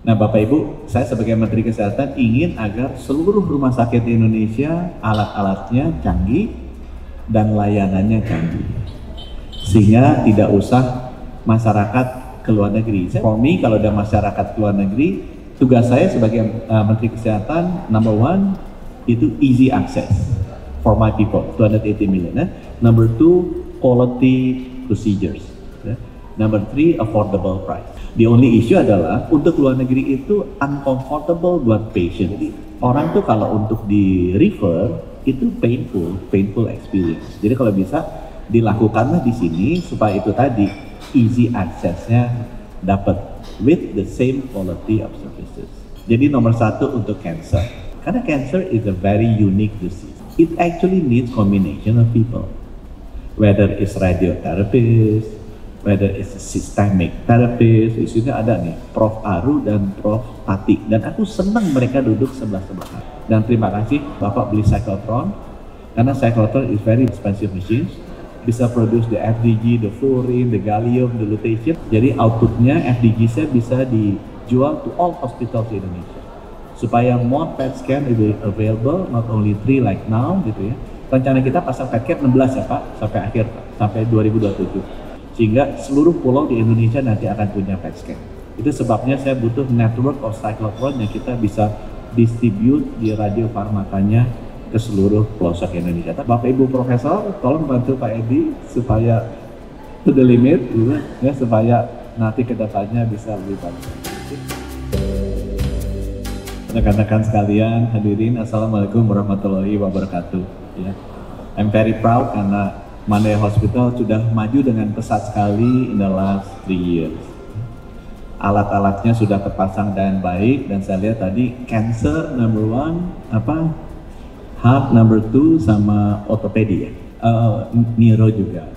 Nah, Bapak Ibu, saya sebagai Menteri Kesehatan ingin agar seluruh rumah sakit di Indonesia alat-alatnya canggih dan layanannya canggih, sehingga tidak usah masyarakat ke luar negeri. For me, kalau ada masyarakat ke luar negeri, tugas saya sebagai Menteri Kesehatan, number one, itu easy access for my people, 280 million. Number two, quality procedures. Number three, affordable price. The only issue adalah untuk luar negeri itu uncomfortable buat patient. Jadi orang tuh kalau untuk di refer itu painful experience. Jadi kalau bisa dilakukanlah di sini supaya itu tadi easy accessnya dapat with the same quality of services. Jadi nomor satu untuk cancer, karena cancer is a very unique disease. It actually needs combination of people, whether it's radiotherapist, whether it's a systemic therapist. Isunya ada nih, Prof. Aru dan Prof. Tati, dan aku senang mereka duduk sebelah-sebelahan. Dan terima kasih Bapak beli cyclotron, karena cyclotron is very expensive machine, bisa produce the FDG, the fluorine, the gallium, the lutetium. Jadi outputnya FDG saya bisa dijual to all hospitals di Indonesia, supaya more PET scan is available, not only 3 like now gitu ya. Rencana kita pasang PET scan 16 ya Pak, sampai akhir, sampai 2027. Sehingga seluruh pulau di Indonesia nanti akan punya PET scan. Itu sebabnya saya butuh network of cyclotron yang kita bisa distribute di radiofarmakanya ke seluruh pelosok Indonesia. Bapak Ibu Profesor, tolong bantu Pak Edi supaya to the limit, gitu, ya, supaya nanti kedepannya bisa lebih bagus. Rekan-rekan sekalian, hadirin, Assalamualaikum warahmatullahi wabarakatuh. Ya. I'm very proud karena Mandai Hospital sudah maju dengan pesat sekali in the last 3 years. Alat-alatnya sudah terpasang dengan baik, dan saya lihat tadi cancer number 1, heart number 2, sama ortopedi ya, neuro juga.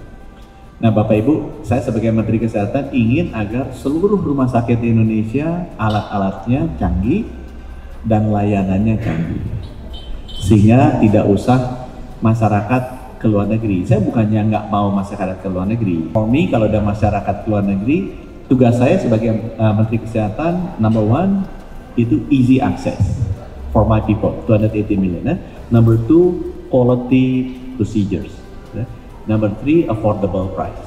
Nah Bapak Ibu, saya sebagai Menteri Kesehatan ingin agar seluruh rumah sakit di Indonesia alat-alatnya canggih dan layanannya canggih, sehingga tidak usah masyarakat ke luar negeri. Saya bukannya nggak mau masyarakat ke luar negeri. For me, kalau ada masyarakat ke luar negeri, tugas saya sebagai Menteri Kesehatan, number one, itu easy access for my people, 280 million. Number two, quality procedures. Number three, affordable price.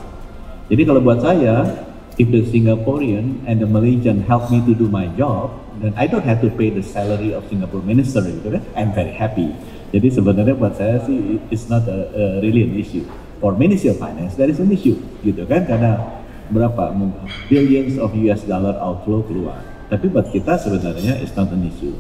Jadi kalau buat saya, if the Singaporean and the Malaysian help me to do my job, then I don't have to pay the salary of Singapore minister, gitu kan? I'm very happy. Jadi sebenarnya buat saya sih, it's not really an issue. For Ministry of Finance, there is an issue, gitu kan? Karena berapa billions of US dollar outflow keluar. Tapi buat kita sebenarnya it's not an issue.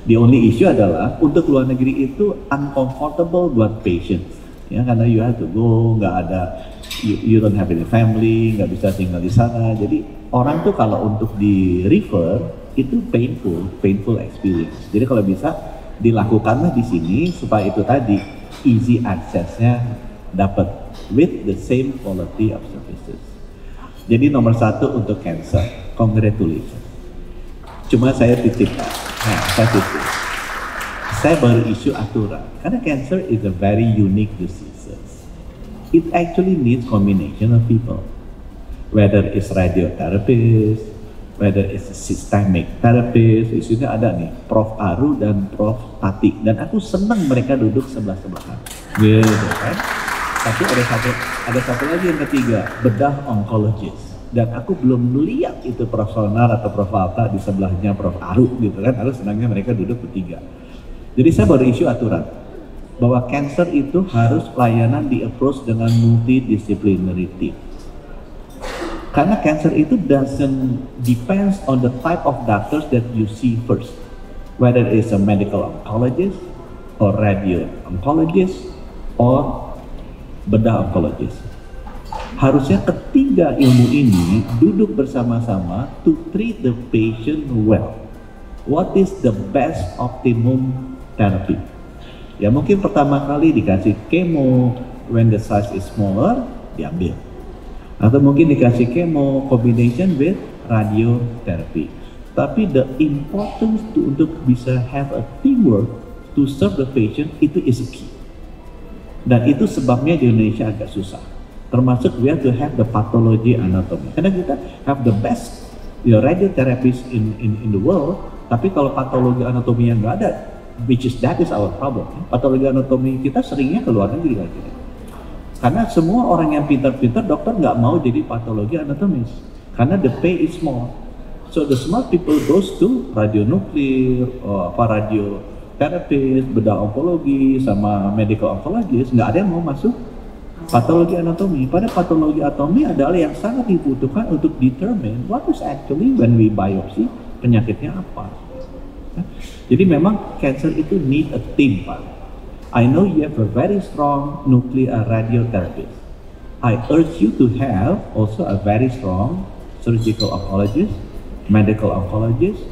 The only issue adalah untuk luar negeri itu uncomfortable buat patients, ya, karena you have to go, nggak ada, you don't have any family, nggak bisa tinggal di sana. Jadi orang tuh kalau untuk di refer itu painful experience. Jadi kalau bisa dilakukanlah di sini supaya itu tadi easy accessnya dapat with the same quality of services. Jadi nomor satu untuk cancer, congratulations. Cuma saya titip, saya baru isu aturan, karena cancer is a very unique disease. It actually needs combination of people, whether it's radiotherapist, whether it's a systemic therapist. Isunya ada nih, Prof. Aru dan Prof. Tati, dan aku senang mereka duduk sebelah-sebelahan, gitu kan. Tapi ada satu lagi yang ketiga, bedah oncologist. Dan aku belum melihat itu Prof. Sonar atau Prof. Alta di sebelahnya Prof. Aru, gitu kan. Harus senangnya mereka duduk bertiga. Jadi saya baru isu aturan bahwa cancer itu harus pelayanan di approach dengan multidisciplinary team. Karena cancer itu doesn't depends on the type of doctors that you see first, whether it's a medical oncologist or radio oncologist or bedah oncologist. Harusnya ketiga ilmu ini duduk bersama-sama to treat the patient well. What is the best optimum therapy? Ya mungkin pertama kali dikasih chemo, when the size is smaller, diambil. Atau mungkin dikasih chemo combination with radiotherapy. Tapi the importance untuk bisa have a teamwork to serve the patient, itu is key. Dan itu sebabnya di Indonesia agak susah. Termasuk we have to have the pathology anatomy. Karena kita have the best ya radiotherapies in the world, tapi kalau patologi anatomi yang nggak ada, that is our problem. Patologi anatomi kita seringnya ke luar negeri lagi. Karena semua orang yang pintar-pintar dokter nggak mau jadi patologi anatomis, karena the pay is small. So the smart people goes to radionuklir, radioterapis, bedah onkologi, sama medical oncologist. Nggak ada yang mau masuk patologi anatomi. Pada patologi anatomi adalah yang sangat dibutuhkan untuk determine what is actually when we biopsy penyakitnya apa. Jadi memang cancer itu need a team, Pak. I know you have a very strong nuclear radiotherapist. I urge you to have also a very strong surgical oncologist, medical oncologist,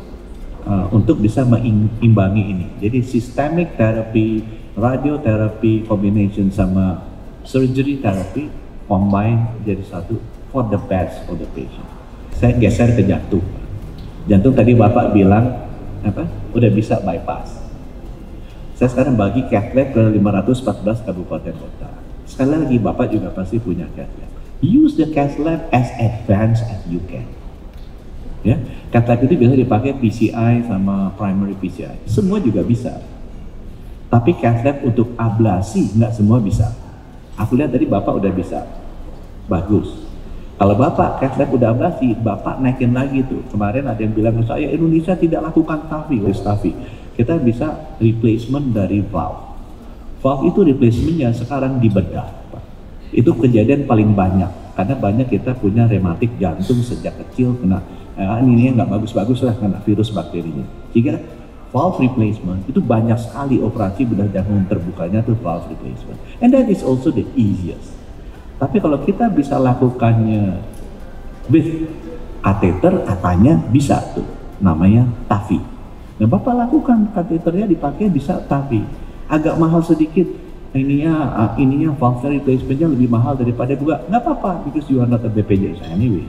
untuk bisa mengimbangi ini. Jadi systemic therapy, radiotherapy combination sama surgery therapy combine jadi satu for the best for the patient. Saya geser ke jantung. Jantung tadi Bapak bilang udah bisa bypass. Saya sekarang bagi cath lab ke 514 kabupaten kota. Sekali lagi Bapak juga pasti punya cath lab. Use the cath lab as advanced as you can. Ya, cath lab itu bisa dipakai PCI sama primary PCI. Semua juga bisa. Tapi cath lab untuk ablasi nggak semua bisa. Aku lihat tadi Bapak udah bisa. Bagus. Kalau Bapak cath lab udah ablasi, Bapak naikin lagi tuh. Kemarin ada yang bilang ke saya, Indonesia tidak lakukan TAVI. Kita bisa replacement dari valve. Valve itu replacementnya sekarang dibedah, Pak. Itu kejadian paling banyak, karena banyak kita punya rematik jantung sejak kecil kena ini nggak bagus-bagus lah kena virus bakterinya. Jika valve replacement itu banyak sekali operasi bedah jantung terbukanya tuh valve replacement, and that is also the easiest. Tapi kalau kita bisa lakukannya with kateter, katanya bisa tuh, namanya TAVI. Nah, Bapak lakukan kateternya dipakai bisa, tapi agak mahal sedikit. Ininya valve replacementnya lebih mahal daripada juga. Nggak apa-apa, because you are not a BPJS anyway.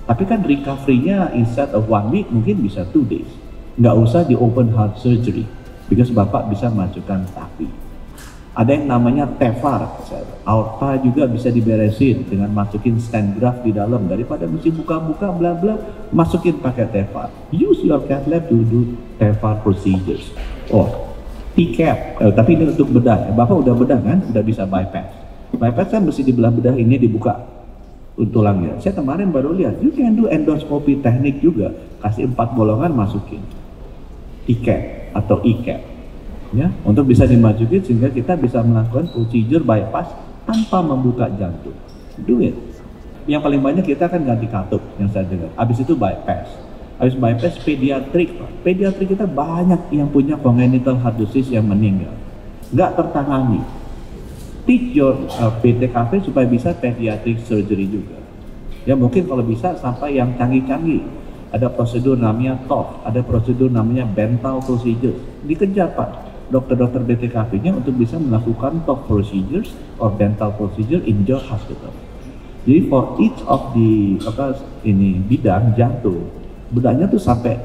Tapi kan recovery-nya instead of 1 week mungkin bisa 2 days. Nggak usah di open heart surgery, because Bapak bisa masukkan TAVI. Ada yang namanya TEVAR, aorta juga bisa diberesin dengan masukin stent graft di dalam, daripada mesti buka-buka bla bla, masukin pakai TEVAR. Use your cath lab to do TEVAR procedures. Oh, TCAP, tapi ini untuk bedah. Bapak udah bedah kan, udah bisa bypass. Bypass kan mesti dibelah bedah ini dibuka tulangnya. Saya kemarin baru lihat, you can do endoscopy teknik juga, kasih 4 bolongan masukin. TCAP atau ECAP. Ya, untuk bisa dimasukin sehingga kita bisa melakukan procedure bypass tanpa membuka jantung. Do it. Yang paling banyak kita kan ganti katup yang saya dengar. Habis itu bypass. Habis bypass pediatrik. Pediatrik kita banyak yang punya congenital heart disease yang meninggal. Nggak tertangani. Teach your PTKP supaya bisa pediatric surgery juga. Ya mungkin kalau bisa sampai yang canggih-canggih. Ada prosedur namanya TOF, ada prosedur namanya Bentall procedures. Dikejar Pak. Dokter-dokter BTKP-nya untuk bisa melakukan TOF procedures or dental procedure in your hospital. Jadi for each of the bidang jantung, bedahnya tuh sampai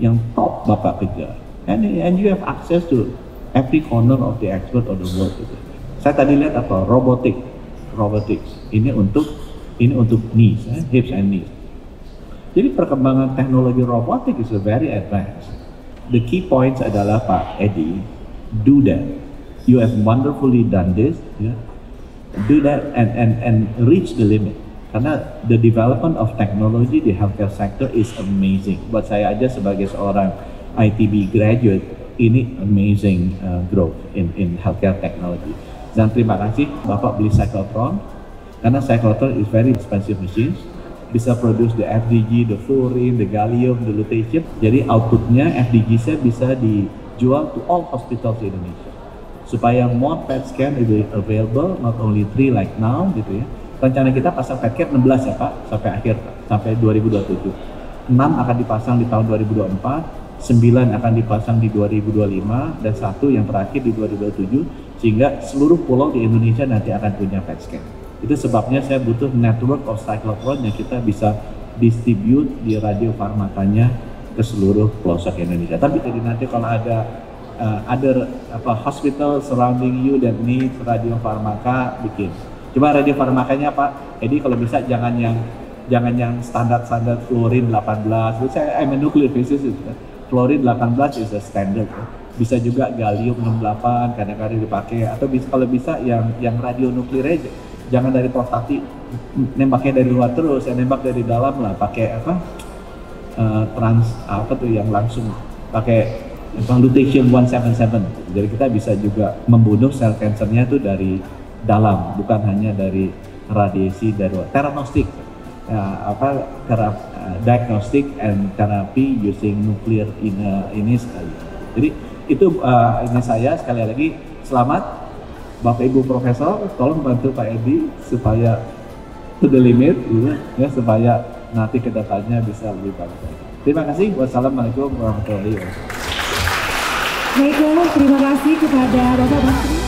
yang top Bapak kejar. And you have access to every corner of the expert of the world. Gitu. Saya tadi lihat robotics. Ini untuk knees, hips and knees. Jadi perkembangan teknologi robotik is very advanced. The key points adalah Pak Edi, do that. You have wonderfully done this, yeah. Do that and reach the limit. Karena the development of technology di healthcare sector is amazing. Buat saya aja sebagai seorang ITB graduate, ini amazing growth in healthcare technology. Dan terima kasih Bapak beli cyclotron, karena cyclotron is very expensive machines. Bisa produce the FDG, the fluorine, the gallium, the lutetium. Jadi outputnya FDG saya bisa dijual to all hospitals di Indonesia. Supaya more PET scan is available, not only 3 like now gitu ya. Rencana kita pasang PET scan 16 ya Pak, sampai 2027. 6 akan dipasang di tahun 2024, 9 akan dipasang di 2025, dan 1 yang terakhir di 2027, sehingga seluruh pulau di Indonesia nanti akan punya PET scan. Itu sebabnya saya butuh network of cyclotron yang kita bisa distribute di radiofarmakanya ke seluruh pelosok Indonesia. Tapi jadi nanti kalau ada hospital surrounding you dan needs radiofarmaka, bikin. Cuma radiofarmakanya Pak, jadi kalau bisa jangan yang jangan yang standar fluorine 18. I'm a nuclear physicist. Fluorine 18 is a standard. Bisa juga gallium 68 kadang-kadang dipakai, atau bisa, kalau bisa yang radionuklir aja. Jangan dari prostati, nembaknya dari luar terus, ya nembak dari dalam lah, pakai yang langsung pakai lutetium 177. Jadi kita bisa juga membunuh sel kansernya itu dari dalam, bukan hanya dari radiasi dari luar. Theranostic, diagnostic and therapy using nuclear ini sekali. Jadi itu ini saya sekali lagi selamat Bapak Ibu Profesor, tolong bantu Pak Edi supaya to the limit gitu ya, supaya nanti kedepannya bisa lebih bagus. Terima kasih. Wassalamualaikum warahmatullahi wabarakatuh. Baiklah, terima kasih kepada Bapak Menteri.